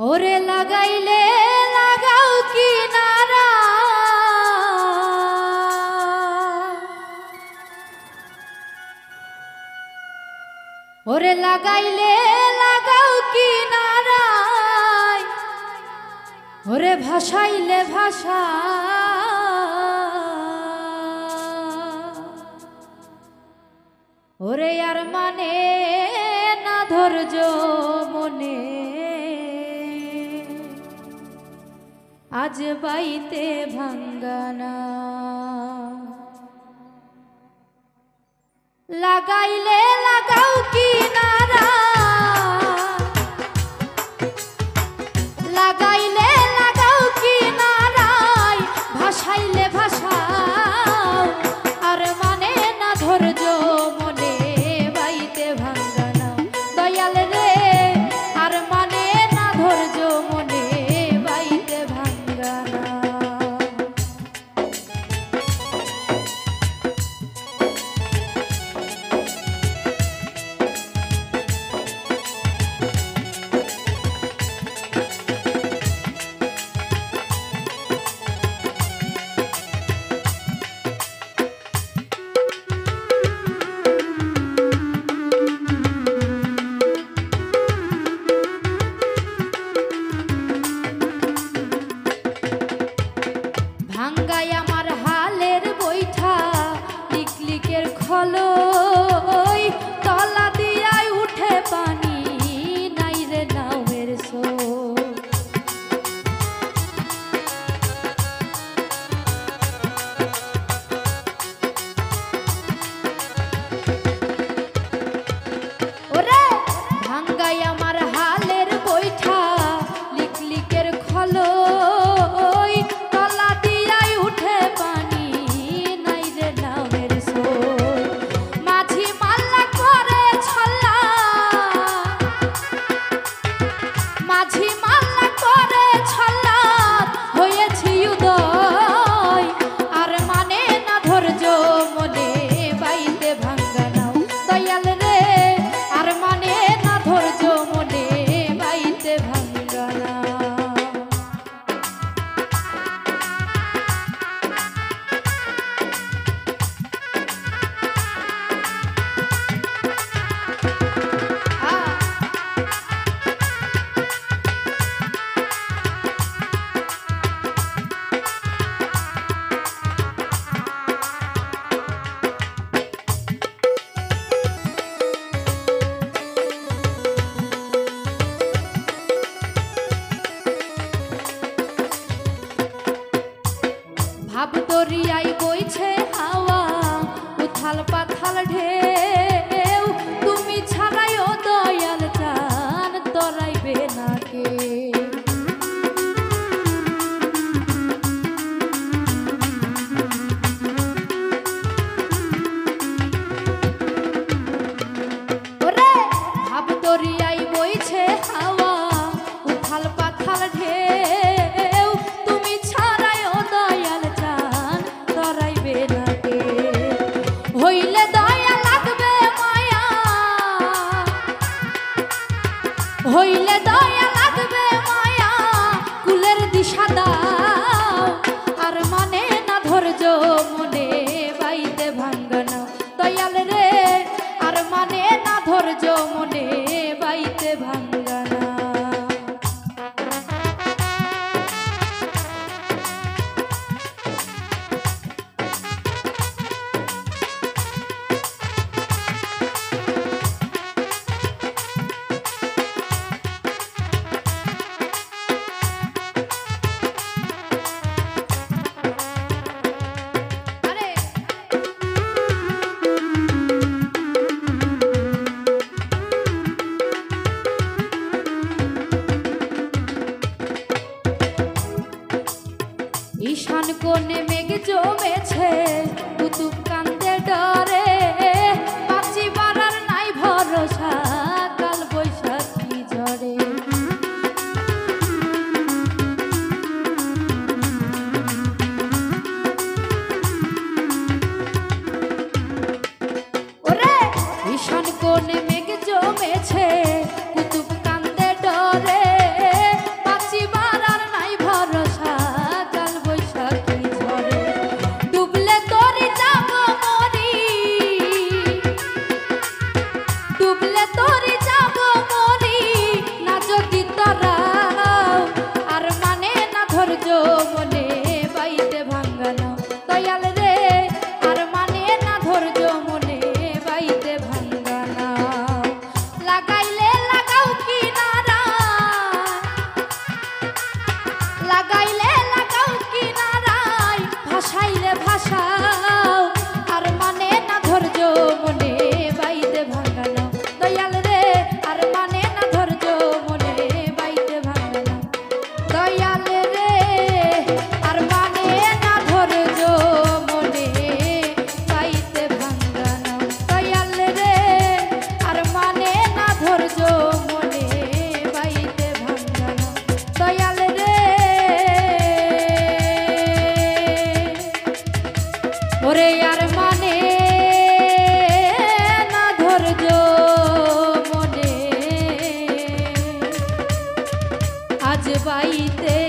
ওরে লাগাইলে লাগাও কি নারা, ওরে লাগাইলে লাগাও কি নারা, ওরে ভাসাইলে ভাষা ওরে আর মানে না ধৈর্য মনে আজ বাইতে ভাঙ্গানা। লাগাইলে লাগাও কি নারা, লাগাইলে লাগাও কি নারাই, ভাসাইলে ভাষাও আর মানে না ধৈর্য মনে বাইতে ভাঙ্গানা। দয়াল রে আর মানে না ধৈর্য মনে বাইতে ভাঙ্গানা। ভাঙ্গাই আমার হালের বৈঠা লিকলিকের খলই, তলা দিয়াই উঠে পানি নাই রে নাওয়ের সো। ওরে ভাঙ্গাই আমার হালের বৈঠা লিকলিকের খলই, তলা দিয়াই উঠে পানি নাই রে নামের সই। মাঝি মাল্লা করে ছল্লা, মাঝি মাল্লা করে ছল্লা হয়েছি উদয় আর মানে না ধৈর্য মনে বাইতে ভাঙ্গানাও। দয়াল রে আর মানে না ধৈর্য মনে বাইতে ভাঙ্গানা। ভাব দরিয়াই বইছে হাওয়া, উথাল পাথাল ঢেউ, তুমি ছাড়াইও দয়াল চান তরাইবে না কে। ওরে ভাব দরিয়াই বইছে হাওয়া, উথাল পাথাল ঢেউ, তুমি ছাড়াইও দয়াল চান তরাইবে না কে। হইলে দয়া লাগবে মায়া, হইলে দয়া লাগবে মায়া, কুলের দিশা দাও আর মানে না ধৈর্য মনে বাইতে ভাঙ্গানা। দয়াল রে আর মানে না ধৈর্য মনে বাইতে ভাঙ্গানা। ঈশান কোণে মেঘ জমেছে, কুতুব কান্দে ডরে, বাঁচি বাড়ার নাই ভরসা কাল বৈশাখী ঝড়ে। ওরে ঈশান কোণে মেঘ জমেছে, কুতুব কান্দে ডরে, ওরে আর মানে না ধৈর্য মনে আজ বাইতে